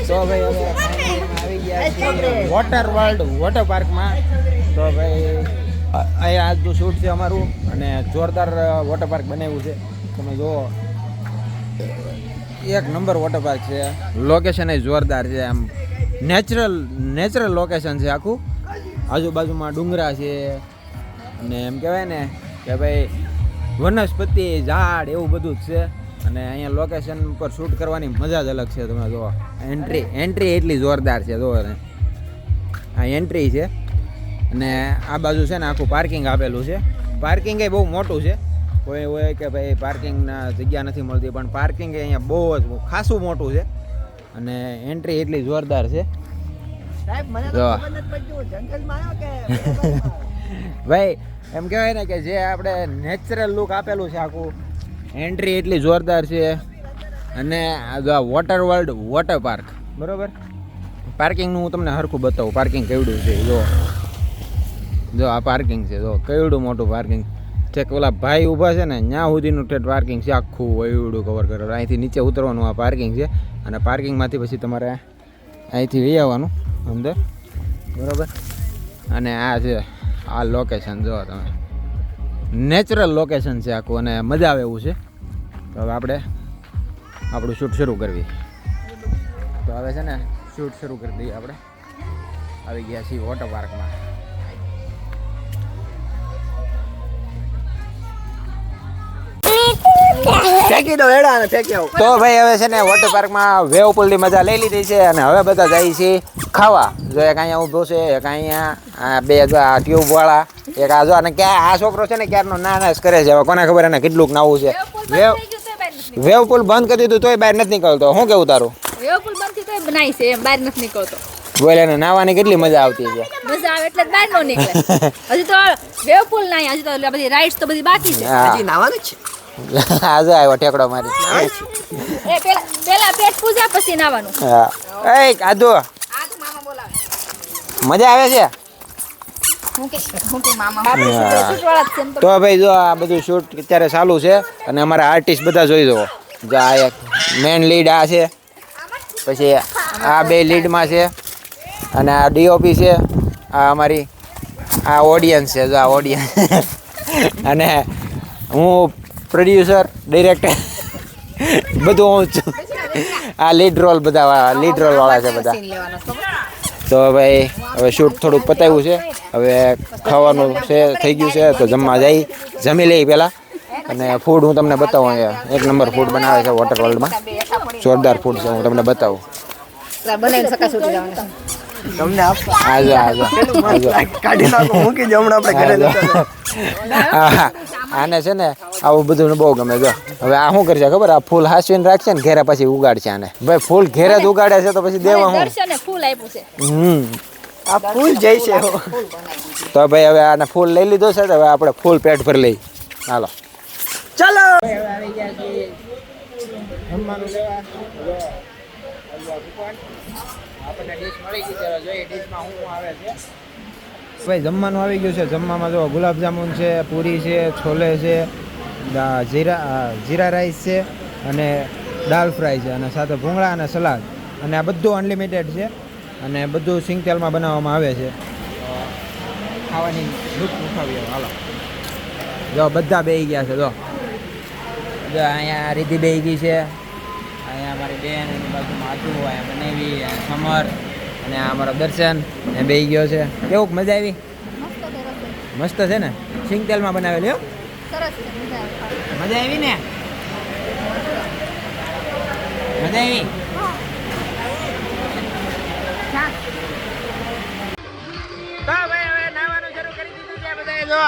તો ભાઈ હવે આવી ગયા છીએ વોટર વર્લ્ડ વોટર પાર્કમાં. તો ભાઈ અહીંયા આજનું શૂટ છે અમારું અને જોરદાર વોટર પાર્ક બનાવ્યું છે. તમે જુઓ એક નંબર વોટર પાર્ક છે. લોકેશન એ જોરદાર છે. આમ નેચરલ લોકેશન છે આખું. આજુબાજુમાં ડુંગરા છે અને એમ કહેવાય ને કે ભાઈ વનસ્પતિ ઝાડ એવું બધું જ છે. અને અહીંયા લોકેશન પર શૂટ કરવાની મજા જ અલગ છે. તમે જુઓ એન્ટ્રી એટલી જોરદાર છે. જુઓ ને આ એન્ટ્રી છે અને આ બાજુ છે ને આખું પાર્કિંગ આપેલું છે. પાર્કિંગ એ બહુ મોટું છે. કોઈ હોય કે ભાઈ પાર્કિંગના જગ્યા નથી મળતી, પણ પાર્કિંગ અહીંયા બહુ જ ખાસું મોટું છે અને એન્ટ્રી એટલી જોરદાર છે. ભાઈ એમ કહેવાય ને કે જે આપણે નેચરલ લુક આપેલું છે આખું. એન્ટ્રી એટલી જોરદાર છે અને આ વોટર વર્લ્ડ વોટર પાર્ક બરાબર. પાર્કિંગનું હું તમને હરખું બતાવું. પાર્કિંગ કેવડું છે જો આ પાર્કિંગ છે. જો કેવડું મોટું પાર્કિંગ છે. ઓલા ભાઈ ઊભા છે ને ત્યાં સુધીનું ઠેઠ પાર્કિંગ છે આખું એવડું કવર કરેલું. અહીંથી નીચે ઉતરવાનું આ પાર્કિંગ છે અને પાર્કિંગમાંથી પછી તમારે અહીંથી લઈ આવવાનું અંદર બરાબર. અને આ છે આ લોકેશન જો તમે નેચરલ લોકેશન છે આખું અને મજા આવે એવું છે. તો હવે આપણે આપણું શૂટ શરૂ કરવી. તો હવે છે ને શૂટ શરૂ કરી દઈએ. આપણે આવી ગયા છીએ વોટર પાર્કમાં. તો ભાઈ હવે છે ને વોટર પાર્કમાં વેવ પુલની મજા લઈ લીધી છે અને હવે બધા જાય છે ખાવા. જો એક અહીંયા ઊભો છે, એક અહીંયા બે આ ટ્યુબ વાળા, એક આ જો. અને ક્યાં આ છોકરો છે ને ક્યારનો નાશ કરે છે. હવે કોને ખબર એને કેટલુંક નાવું છે. વેવ પુલ બંધ કરી દીધું તોય બહાર નથી નીકળતો. શું કેવું તારું? વેવ પુલ બંધ થી તોય બનાવી છે એમ બહાર નથી નીકળતો. બોલે એને નાવાની કેટલી મજા આવતી છે. મજા આવે એટલે બહાર નો નીકળે. હજી તો વેવ પુલ નહીં, હજી તો બધી રાઇડ્સ તો બધી બાકી છે. હજી નાવાનું છે. આજે આવ્યો ઠેકડો મારી. એ પેલા પેટ પૂજા પછી નાવાનું. હા એ આદુ આ તો મામા બોલાવે. મજા આવે છે. હું કે મામા આપણે શૂટ વાળા છે તો ભાઈ જો આ બધું શૂટ અત્યારે ચાલુ છે અને અમારા આર્ટિસ્ટ બધા જોઈ દો. જો આ એક મેન લીડ આ છે, પછી આ બે લીડમાં છે અને આ ડીઓપી છે. આ અમારી આ ઓડિયન્સ છે. જો આ ઓડિયન્સ અને હું પ્રોડ્યુસર ડિરેક્ટર બધું હું છું. આ લીડ રોલ બધા લીડ રોલ વાળા છે બધા. તો ભાઈ હવે શૂટ થોડુંક પતાવ્યું છે. હવે ખાવાનું છે થઈ ગયું છે તો જમવા જઈ જમી લઈ પહેલાં. અને ફૂડ હું તમને બતાવું. અહીંયા એક નંબર ફૂડ બનાવે છે વોટર વર્લ્ડમાં. જોરદાર ફૂડ છે. હું તમને બતાવું. તમને આને છે ને આવું બધું બહુ ગમે. જો હવે આ શું કરશે ખબર? આ ફૂલ હાસવીને રાખશે ને ઘેરે પછી ઉગાડશે આને. ભાઈ ફૂલ ઘેરે જ ઉગાડે છે તો પછી દેવા હું ફૂલ આપ્યું છે. આ ફૂલ જાય છે. તો ભાઈ હવે આને ફૂલ લઈ લીધો છે. હવે આપણે ફૂલ પેટ ભરી લઈ. હાલો ચાલો. ભાઈ જમવાનું આવી ગયું છે. જમવામાં જો ગુલાબજામુન છે, પૂરી છે, છોલે છે, જીરા રાઈસ છે અને દાલ ફ્રાય છે અને સાથે ભૂંગળા અને સલાડ. અને આ બધું અનલિમિટેડ છે અને બધું સિંગ તેલમાં બનાવવામાં આવે છે. ખાવાની લૂટ ઉઠાવી હાલો. જો બધા બેસી ગયા છે. જો અહીંયા રીતિ બેસી ગઈ છે. અહીંયા અમારી બેન, એની બાજુમાં આટુ, અહીંયા બનાવી, સમર અને આ અમારો દર્શન એ બેસી ગયો છે. કેવું મજા આવી? મસ્ત છે ને. સિંગ તેલમાં બનાવેલી હો. સરસ છે. મજા આવી ને? મજા આવી? તો ભાઈ હવે નાવાનું શરૂ કરી દીધું છે બધાએ. જો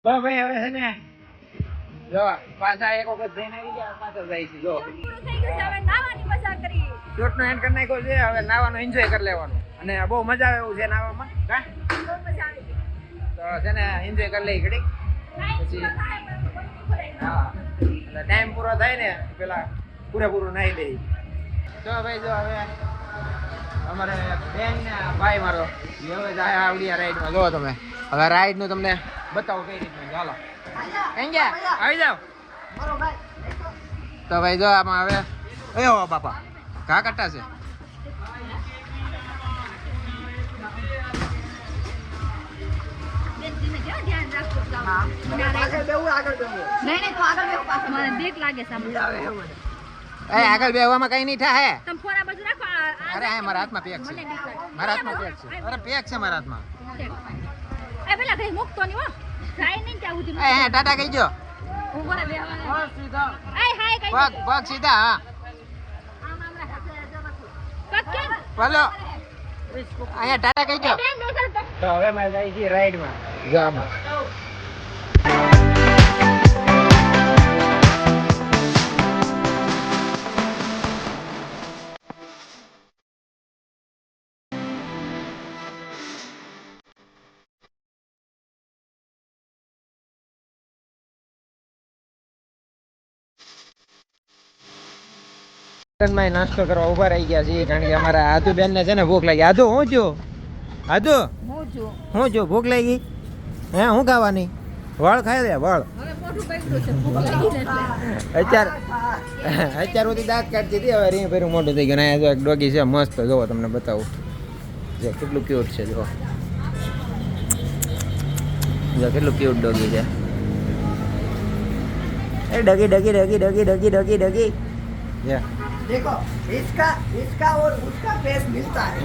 તો ભાઈ હવે છે ને જો પાછા એક વખત જઈને આવી ગયા પાછા જાય છે જો પૂરું થઈ ગયું છે હવે નાવાની મજા કરી શૂટનો એન્ડ કરી નાખ્યો છે હવે નાવાનો એન્જોય કરી લેવાનો અને બહુ મજા આવે એવું છે નાવામાં હા બહુ મજા આવી ગઈ તો છે ને એન્જોય કરી લઈ ઘડી પછી હા એટલે ટાઈમ પૂરો થાય ને પેલા પૂરેપૂરું નાહી દઈ તો ભાઈ જો હવે અમારે બેન ને ભાઈ મારો એ હવે જાય આવડી રાઈડમાં જો તમે હવે રાઈડનું તમને બતાવો કઈ રીતનું ચાલો કઈ ગયા આવી જાઓ તો ભાઈ જો આમાં હવે અયો બાપા ઘા કટ્ટા છે ધ્યાન રાખજો નહીં તો આગળ બેહો પાછો મને બીક લાગે સામે એ આગળ બેહવામાં કઈ નહીં થાય તમે ફોરા બાજુ રાખો અરે આ મારા હાથમાં પેક છે મારા હાથમાં પેક છે અરે પેક છે મારા હાથમાં એ પેલા કઈ મુકતો નહીં હો જાય નહીં ત્યાં સુધી એ હે ટાટા કહી જો હું બોલે બેહવા એ હાય કઈ પગ પગ સીધા હા આમ આમ રાખો પગ કેમ બોલો અહીંયા ટાટા કહી જો તો હવે મેં જાય છે રાઈડમાં જો આમાં માં નાસ્તો કરવા ઉભા રહી ગયા છીએ કારણ કે અમારા આદુ બેન ને છે ને ભૂખ લાગી આદુ હું જો આદુ હું જો ભૂખ લાગી હે હું ખાવાની વળ ખાઈ દે વળ હવે મોઢું બગડ્યું છે ભૂખ લાગી એટલે અત્યાર સુધી દાંત કાઢતી હતી હવે રીં ભર્યું મોટું થઈ ગયું ને જો એક ડોગી છે મસ્ત જોવો તમને બતાવું જો કેટલું ક્યુટ છે જો કેટલું ક્યુટ ડોગી છે એ ડગી ડગી ડગી ડગી ડગી ડગી ડગી देखो इसका और उसका फेस मिलता है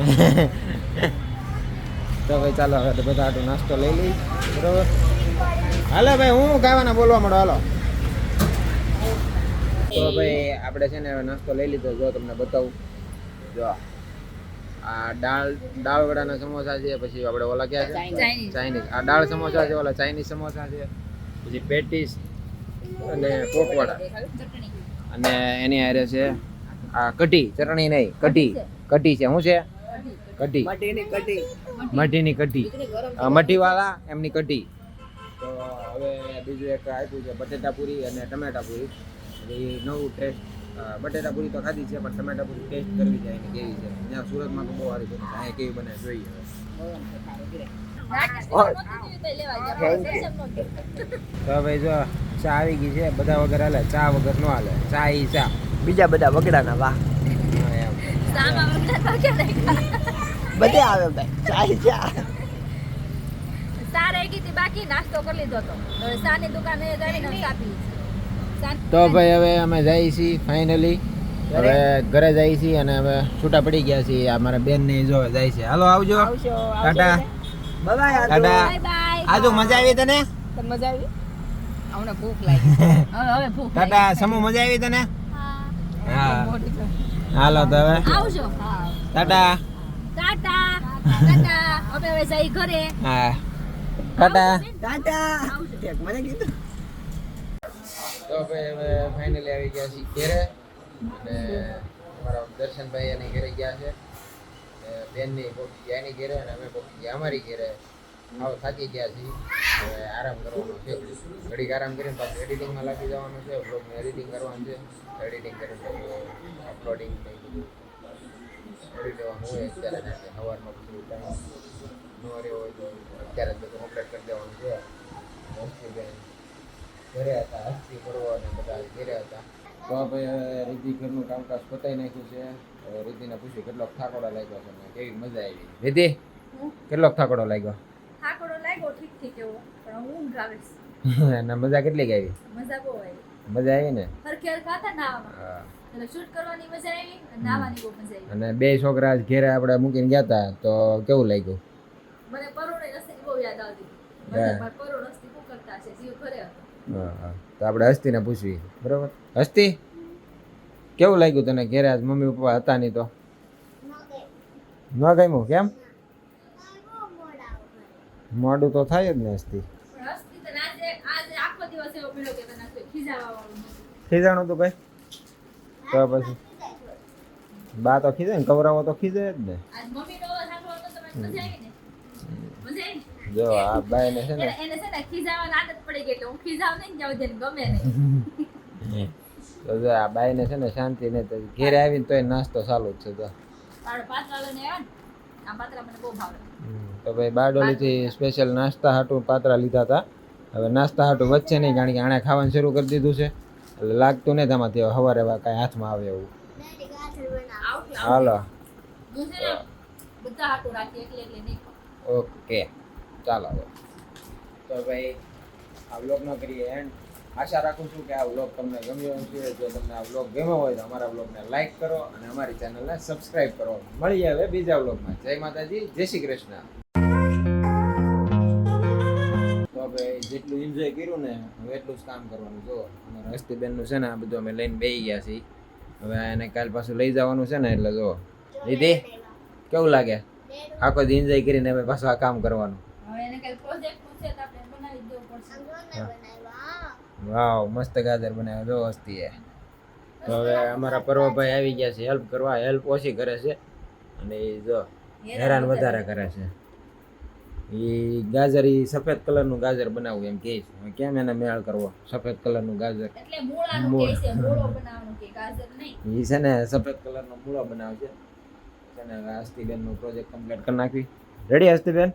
તો ભાઈ ચાલો હવે તો બધા આટલું નાસ્તો લઈ લઈ બરોબર હાલો ભાઈ હું ખાવાના બોલવા માંડો હાલો તો ભાઈ આપણે છે ને હવે નાસ્તો લઈ લીધો જો તમને બતાવું જો આ દાળ વડાના સમોસા છે પછી આપણે ઓલા ક્યાં છે ચાઇનીઝ આ દાળ સમોસા છે ઓલા ચાઇનીઝ સમોસા છે પછી પેટીસ અને પોપવડા અને એની હારે છે આ કઢી ચટણી નહીં કઢી કઢી છે શું છે કઢી મઠીની કઢી મઠીવાળા એમની કઢી તો હવે બીજું એક આપ્યું છે બટેટા પૂરી અને ટમેટા પૂરી એ નવું ટેસ્ટ બટેટા પૂરી તો ખાધી છે પણ ટમેટા પૂરી ટેસ્ટ કરવી છે એની કેવી છે ત્યાં સુરતમાં તો બહુ સારી બને અહીંયા કેવી બને જોઈએ તો ભાઈ જો ચા આવી ગઈ છે બધા વગર હાલે ચા વગર ન હાલે ચા ઈ ચા બીજા બધા વગડાના વાહ બધે આવે ભાઈ ચા સારે ગીતી બાકી નાસ્તો કરી લીધો તો હવે સાની દુકાને જઈને ચા પી તો ભાઈ હવે અમે જઈએ છીએ ફાઇનલી હવે ઘરે જઈએ છીએ અને હવે છૂટા પડી ગયા છીએ આ મારા બેન ને જોવા જાય છે હાલો આવજો ટાટા બાય ટાટા આજુ મજા આવી તને મજા આવી અમને ભૂખ લાગી હવે ભૂખ ટાટા સમૂહ મજા આવી તને હા હાલો તો હવે આવજો ટાટા ટાટા ટાટા હવે જઈ ઘરે હા ટાટા મને કીધું તો ભાઈ હવે ફાઇનલી આવી ગયા છીએ ઘરે અને અમારા દર્શનભાઈ એની ઘરે ગયા છે બેનની પોકી ગયા એની ઘરે અને અમે પોકી ગયા અમારી ઘરે આવો થાકી ગયા છીએ હવે આરામ કરવાનો છે ઘડીક આરામ કરીને પાછું એડિટિંગમાં લાગી જવાનું છે બ્લોગનું એડિટિંગ કરવાનું છે એડિટિંગ કરીને પછી અપલોડિંગ એડિટ દેવાનું હોય અત્યારે ને સવારમાં પછી ટાઈમ ન રહ્યો હોય તો અત્યારે જ બધું અપલોડ કરી દેવાનું છે મોસ્ટલી બેન ઘરે હતા હસ્તી કરવો અને બધા ઘરે હતા તો ભાઈ હવે રીતિ ઘરનું કામકાજ પતાવી નાખ્યું છે હવે રીતિને પૂછ્યું કેટલોક થાકોડો લાગ્યો છે ને કેવી મજા આવી રીતિ કેટલોક થાકોડો લાગ્યો થાકોડો લાગ્યો ઠીક ઠીક એવો પણ ઊંઘ આવે છે અને મજા કેટલી આવી? મજા બહુ આવી. મજા આવી ને? હરખે હરખા હતા નાવામાં. હા. એટલે શૂટ કરવાની મજા આવી અને નાવાની બહુ મજા આવી. અને બે છોકરા આજ ઘેરે આપણે મૂકીને ગયા હતા તો કેવું લાગ્યું? મને પરોળે રસ્તી બહુ યાદ આવતી હતી. હા. મને પરોળ રસ્તી બહુ કરતા છે જીવ ઘરે હતો. હા હા. તો આપણે હસ્તીને પૂછવી બરોબર. હસ્તી કેવું લાગ્યું તને ઘેરે આજ મમ્મી પપ્પા હતા નહીં તો? ન ગમ્યું કેમ? મોડું તો થાય જ ને હસ્તી. પણ હસ્તી તો આજે આખો દિવસ એવો પીડ્યો કે તને કોઈ ખીજાવા વાળું નહોતું. ખીજાણું તું કઈ? તો પછી બા તો ખીજાય ને, કવરાવો તો ખીજાય જ ને. આજ મમ્મીનો અવાજ સાંભળવો તો તમને મજા આવી ને? મજા આવી ને? જો આ બાઈને છે ને એને છે ને ખીજાવાની આદત પડી ગઈ એટલે હું ખીજાવ નહીં ને જાવ દે ગમે નહીં. તો જો આ બાઈને છે ને શાંતિ ને તો ઘેરે આવીને તોય નાસ્તો ચાલુ જ છે તો. આપણે પાતરા લઈને આવ્યા ને આ પાતરા મને બહુ ભાવે. તો ભાઈ બારડોલીથી સ્પેશિયલ નાસ્તા હાટું પાત્રા લીધા હતા. હવે નાસ્તા હાટું વચ્ચે નહીં, કારણ કે આણે ખાવાનું શરૂ કરી દીધું છે એટલે લાગતું નહીં તેમાંથી સવારે કાંઈ હાથમાં આવે એવું. હાલો હું છે ને બધા હાટું રાખી એટલે નહીં ખાવ. ઓકે ચાલો હવે. તો ભાઈ આ વ્લોગનો કરીએ એન્ડ. આશા રાખું છું કે આ વ્લોગ તમને ગમ્યો હશે. જો તમને આ વ્લોગ ગમ્યો હોય તો અમારા વ્લોગને લાઈક કરો અને અમારી ચેનલને સબસ્ક્રાઇબ કરો. મળીએ હવે બીજા વ્લોગમાં. જય માતાજી, જય શ્રી કૃષ્ણ. તો ભાઈ જેટલું એન્જોય કર્યું ને હવે એટલું જ કામ કરવાનું. જો અમારા હસ્તીબેનનું છે ને આ બધું અમે લઈને બેસી ગયા છીએ. હવે એને કાલ પાછું લઈ જવાનું છે ને એટલે જો દીદી કેવું લાગે? આખો દી એન્જોય કરીને હવે પાછું આ કામ કરવાનું. હવે એને કઈ પ્રોજેક્ટ પૂછે તો આપણે બનાવી જ દેવું પડશે. વાવ મસ્ત ગાજર બનાવ્યો જો હસ્તીએ. તો હવે અમારા પર્વભાઈ આવી ગયા છે હેલ્પ કરવા. હેલ્પ ઓછી કરે છે અને એ જો હેરાન વધારે કરે છે. એ ગાજર એ સફેદ કલરનું ગાજર બનાવવું એમ કહે છે. હવે કેમ એને મેળ કરવો? સફેદ કલરનું ગાજર એટલે મૂળાનું કહે છે, મૂળો બનાવવાનું કે ગાજર નહીં. એ છે ને સફેદ કલરનો મૂળો બનાવશે છે ને. હવે હસ્તીબેનનો પ્રોજેક્ટ કમ્પ્લીટ કરી નાખવી. રેડી હસ્તીબેન?